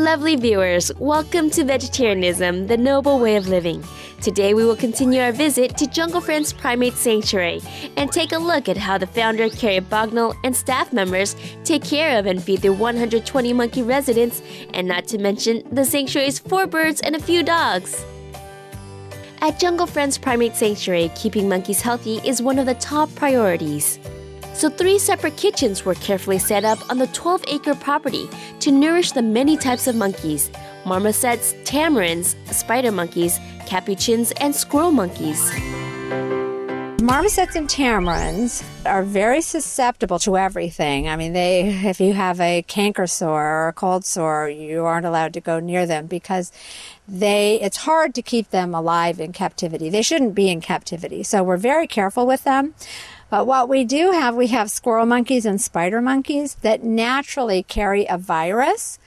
Lovely viewers, welcome to Vegetarianism, the Noble Way of Living. Today we will continue our visit to Jungle Friends Primate Sanctuary and take a look at how the founder, Carrie Bognall, and staff members take care of and feed the 120 monkey residents, and not to mention the sanctuary's 4 birds and a few dogs. At Jungle Friends Primate Sanctuary, keeping monkeys healthy is one of the top priorities. So 3 separate kitchens were carefully set up on the 12-acre property to nourish the many types of monkeys: marmosets, tamarins, spider monkeys, capuchins, and squirrel monkeys. Marmosets and tamarins are very susceptible to everything. I mean, if you have a canker sore or a cold sore, you aren't allowed to go near them because it's hard to keep them alive in captivity. They shouldn't be in captivity, so we're very careful with them. But what we have squirrel monkeys and spider monkeys that naturally carry a virus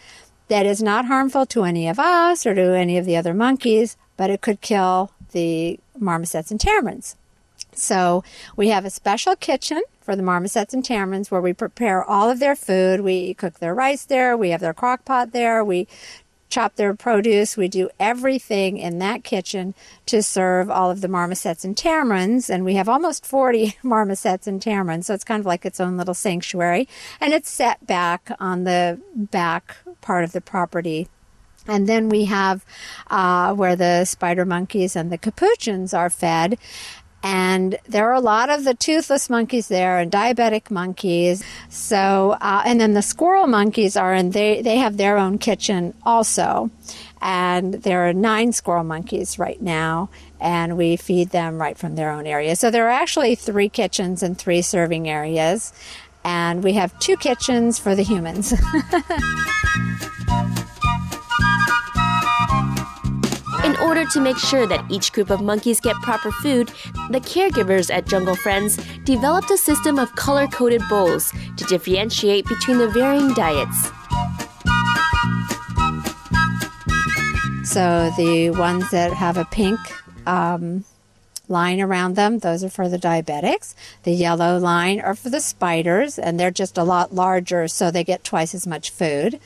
that is not harmful to any of us or to any of the other monkeys, but it could kill the marmosets and tamarins. So we have a special kitchen for the marmosets and tamarins where we prepare all of their food. We cook their rice there. We have their crock pot there. We chop their produce. We do everything in that kitchen to serve all of the marmosets and tamarins. And we have almost 40 marmosets and tamarins, so it's kind of like its own little sanctuary. And it's set back on the back part of the property. And then we have where the spider monkeys and the capuchins are fed. And there are a lot of the toothless monkeys there and diabetic monkeys. So, and then the squirrel monkeys they have their own kitchen also. And there are 9 squirrel monkeys right now, and we feed them right from their own area. So there are actually 3 kitchens and 3 serving areas. And we have 2 kitchens for the humans. In order to make sure that each group of monkeys get proper food, the caregivers at Jungle Friends developed a system of color-coded bowls to differentiate between the varying diets. So the ones that have a pink line around them, those are for the diabetics. The yellow line are for the spiders, and they're just a lot larger, so they get twice as much food.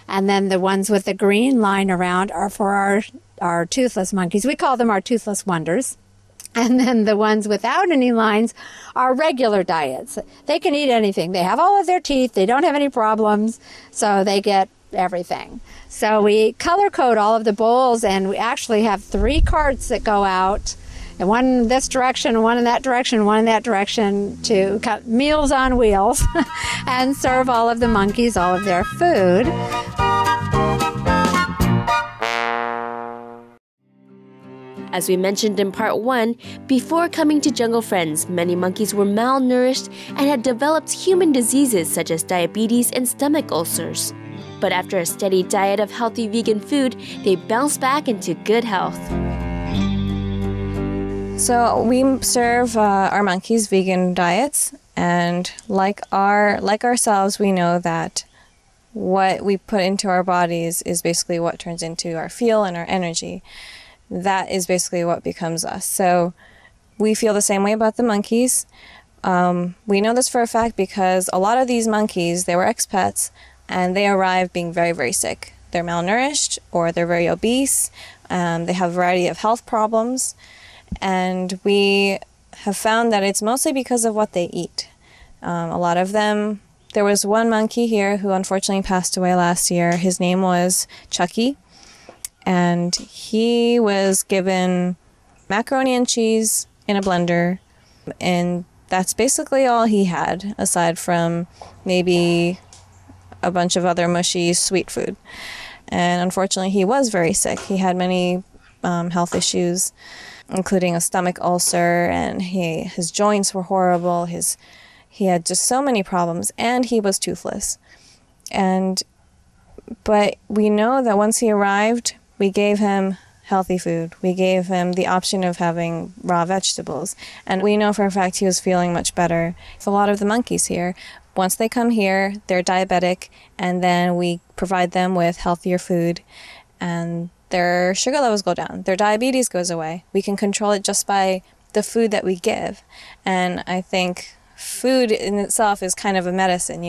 And then the ones with the green line around are for our toothless monkeys. We call them our toothless wonders. And then the ones without any lines are regular diets. They can eat anything. They have all of their teeth. They don't have any problems, so they get everything. So we color code all of the bowls, and we actually have 3 carts that go out, and one in this direction, one in that direction, one in that direction, to cut meals on wheels and serve all of the monkeys all of their food. As we mentioned in part 1, before coming to Jungle Friends, many monkeys were malnourished and had developed human diseases such as diabetes and stomach ulcers. But after a steady diet of healthy vegan food, they bounced back into good health. So we serve our monkeys vegan diets, and like ourselves, we know that what we put into our bodies is basically what turns into our fuel and our energy. That is basically what becomes us. So we feel the same way about the monkeys. We know this for a fact because a lot of these monkeys, they were expats, and they arrived being very, very sick. They're malnourished or they're very obese. They have a variety of health problems. And we have found that it's mostly because of what they eat. A lot of them, there was one monkey here who unfortunately passed away last year. His name was Chucky. And he was given macaroni and cheese in a blender. And that's basically all he had, aside from maybe a bunch of other mushy sweet food. And unfortunately, he was very sick. He had many health issues, including a stomach ulcer, and his joints were horrible. He had just so many problems, and he was toothless. But we know that once he arrived, we gave him healthy food. We gave him the option of having raw vegetables. And we know for a fact he was feeling much better. A lot of the monkeys here, once they come here, they're diabetic, and then we provide them with healthier food, and their sugar levels go down. Their diabetes goes away. We can control it just by the food that we give. And I think food in itself is kind of a medicine.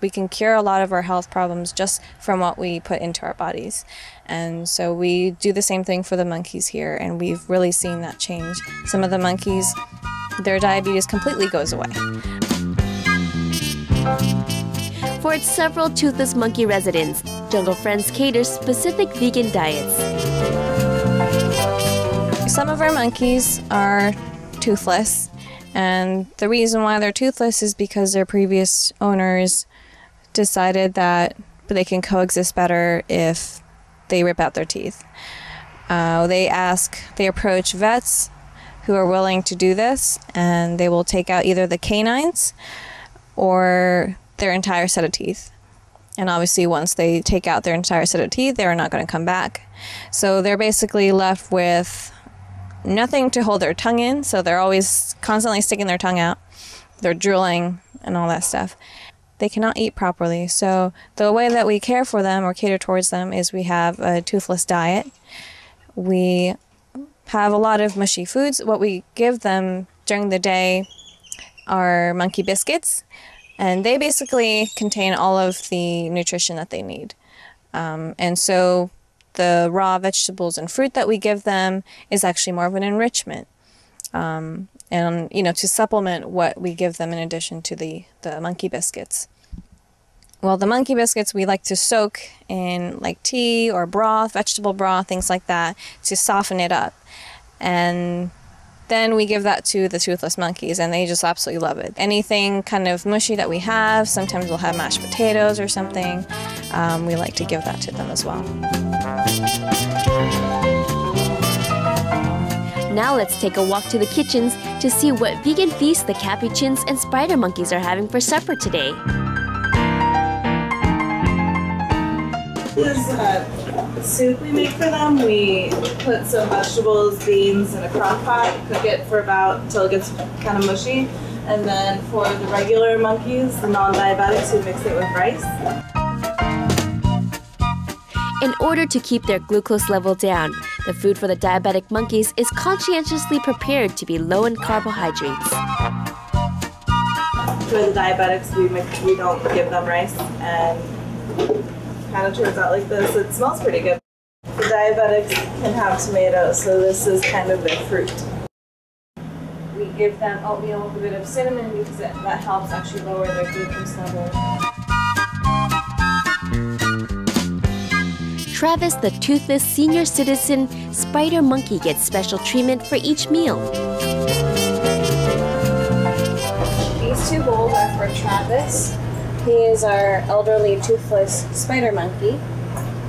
We can cure a lot of our health problems just from what we put into our bodies. And so we do the same thing for the monkeys here, and we've really seen that change. Some of the monkeys, their diabetes completely goes away. For its several toothless monkey residents, Jungle Friends caters specific vegan diets. Some of our monkeys are toothless, and the reason why they're toothless is because their previous owners decided that they can coexist better if they rip out their teeth. They approach vets who are willing to do this, and they will take out either the canines or their entire set of teeth. And obviously once they take out their entire set of teeth, they're not going to come back. So they're basically left with nothing to hold their tongue in, so they're always constantly sticking their tongue out. They're drooling and all that stuff. They cannot eat properly. So the way that we care for them or cater towards them is we have a toothless diet. We have a lot of mushy foods. What we give them during the day are monkey biscuits, and they basically contain all of the nutrition that they need. And so the raw vegetables and fruit that we give them is actually more of an enrichment. And to supplement what we give them in addition to the monkey biscuits. Well, the monkey biscuits we like to soak in like tea or broth, vegetable broth, things like that, to soften it up. And then we give that to the toothless monkeys, and they just absolutely love it. Anything kind of mushy that we have, sometimes we'll have mashed potatoes or something, we like to give that to them as well. Now let's take a walk to the kitchens to see what vegan feast the capuchins and spider monkeys are having for supper today. This is soup we make for them. We put some vegetables, beans in a crock pot, cook it for till it gets kind of mushy. And then for the regular monkeys, the non-diabetics, we mix it with rice. In order to keep their glucose level down, the food for the diabetic monkeys is conscientiously prepared to be low in carbohydrates. For the diabetics, we don't give them rice, and kind of turns out like this. It smells pretty good. The diabetics can have tomatoes, so this is kind of their fruit. We give them oatmeal with a bit of cinnamon because that helps actually lower their glucose level. Travis, the toothless senior citizen spider monkey, gets special treatment for each meal. These two bowls are for Travis. He is our elderly toothless spider monkey,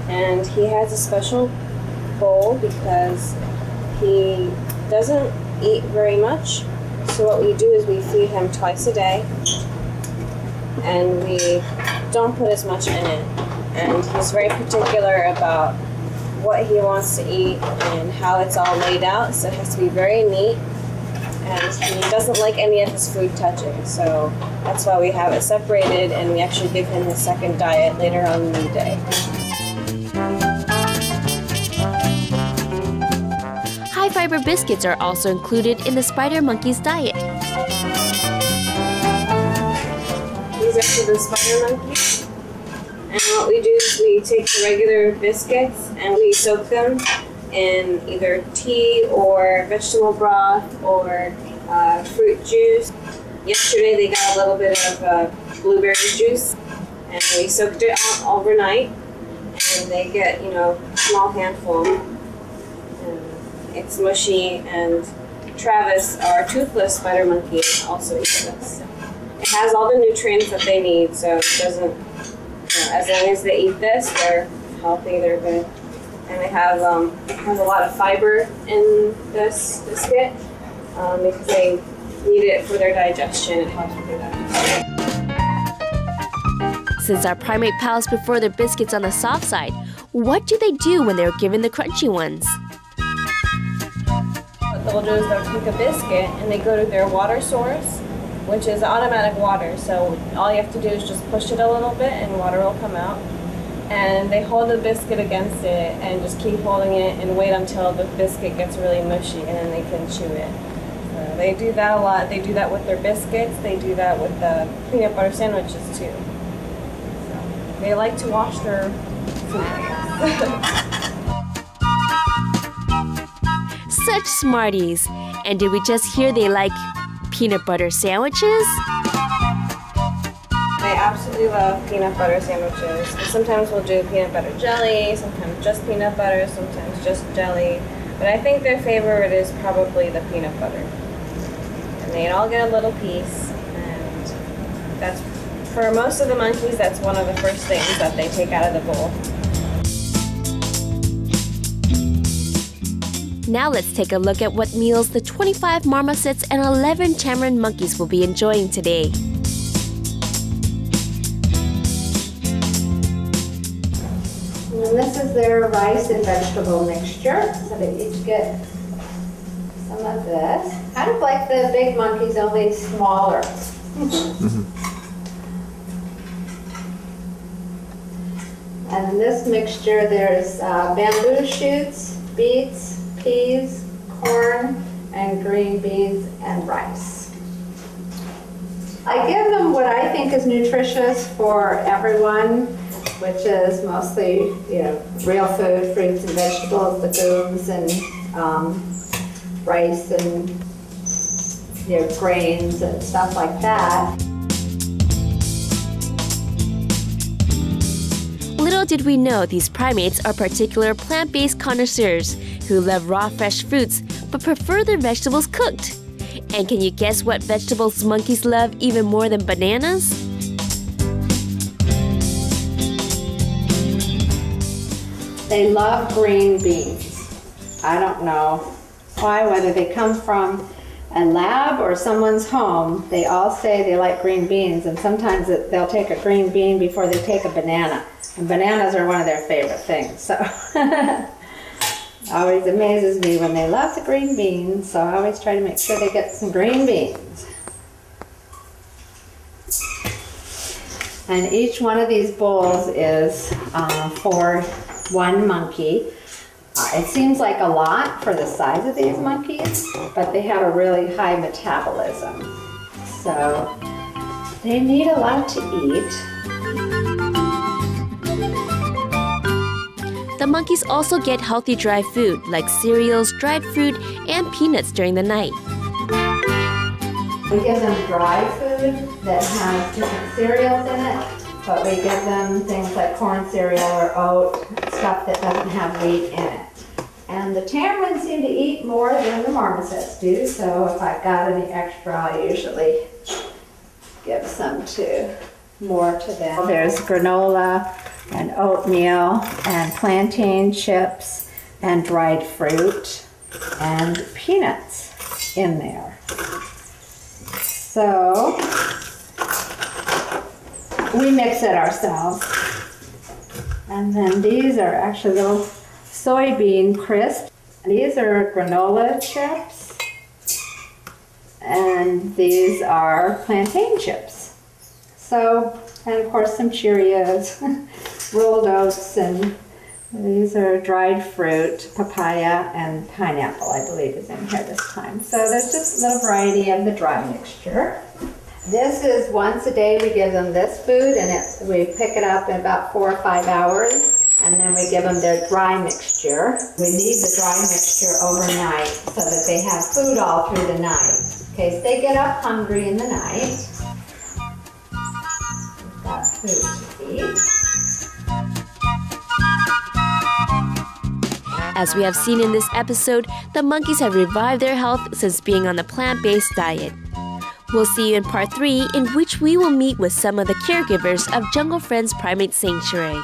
and he has a special bowl because he doesn't eat very much. So what we do is we feed him twice a day, and we don't put as much in it. And he's very particular about what he wants to eat and how it's all laid out, so it has to be very neat. And he doesn't like any of his food touching, so that's why we have it separated, and we actually give him his second diet later on in the day. High fiber biscuits are also included in the spider monkey's diet. These are for the spider monkey. And what we do is we take the regular biscuits and we soak them in either tea or vegetable broth or fruit juice. Yesterday they got a little bit of blueberry juice, and we soaked it out overnight, and they get, a small handful. And it's mushy, and Travis, our toothless spider monkey, also eats this. It has all the nutrients that they need, so it doesn't, as long as they eat this, they're healthy, they're good. And it has a lot of fiber in this biscuit because they need it for their digestion. It helps with their digestion. Since our primate pals prefer their biscuits on the soft side, what do they do when they're given the crunchy ones? What they'll do is they'll take a biscuit and they go to their water source, which is automatic water. So all you have to do is just push it a little bit and water will come out. And they hold the biscuit against it and just keep holding it and wait until the biscuit gets really mushy, and then they can chew it. So they do that a lot. They do that with their biscuits. They do that with the peanut butter sandwiches too. So they like to wash their food, I guess. Such smarties. And did we just hear they like peanut butter sandwiches? They absolutely love peanut butter sandwiches. Sometimes we'll do peanut butter jelly, sometimes just peanut butter, sometimes just jelly. But I think their favorite is probably the peanut butter. And they all get a little piece, and that's, for most of the monkeys, that's one of the first things that they take out of the bowl. Now let's take a look at what meals the 25 marmosets and 11 tamarin monkeys will be enjoying today. And this is their rice and vegetable mixture. So they each get some of this. Kind of like the big monkeys, only smaller. And in this mixture, there's bamboo shoots, beets, peas, corn, and green beans and rice. I give them what I think is nutritious for everyone, which is mostly, real food, fruits and vegetables, legumes, and rice and grains and stuff like that. Little did we know these primates are particular plant-based connoisseurs who love raw fresh fruits but prefer their vegetables cooked. And can you guess what vegetables monkeys love even more than bananas? They love green beans. I don't know why, whether they come from a lab or someone's home, they all say they like green beans, and sometimes they'll take a green bean before they take a banana. And bananas are one of their favorite things, so always amazes me when they love the green beans, so I always try to make sure they get some green beans. And each one of these bowls is for one monkey. It seems like a lot for the size of these monkeys, but they have a really high metabolism. So they need a lot to eat. The monkeys also get healthy dry food like cereals, dried fruit, and peanuts during the night. We give them dry food that has different cereals in it, but we give them things like corn cereal or oat, stuff that doesn't have wheat in it. And the tamarins seem to eat more than the marmosets do, so if I've got any extra, I usually give some more to them. There's granola and oatmeal and plantain chips and dried fruit and peanuts in there. So we mix it ourselves. And then these are actually little soybean crisps. These are granola chips. And these are plantain chips. So, and of course some Cheerios, rolled oats, and these are dried fruit, papaya, and pineapple, I believe, is in here this time. So there's just a little variety of the dry mixture. This is once a day we give them this food, and we pick it up in about 4 or 5 hours, and then we give them their dry mixture. We leave the dry mixture overnight so that they have food all through the night, in case they get up hungry in the night. We've got food to eat. As we have seen in this episode, the monkeys have revived their health since being on the plant-based diet. We'll see you in part 3, in which we will meet with some of the caregivers of Jungle Friends Primate Sanctuary.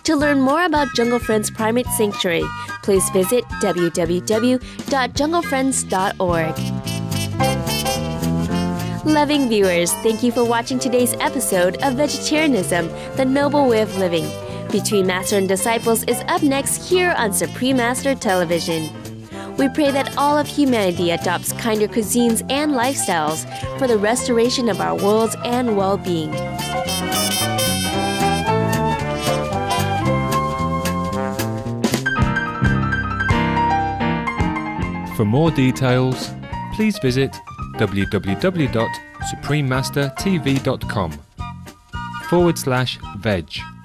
To learn more about Jungle Friends Primate Sanctuary, please visit www.junglefriends.org. Loving viewers, thank you for watching today's episode of Vegetarianism, the Noble Way of Living. Between Master and Disciples is up next here on Supreme Master Television. We pray that all of humanity adopts kinder cuisines and lifestyles for the restoration of our worlds and well-being. For more details, please visit www.suprememastertv.com/veg.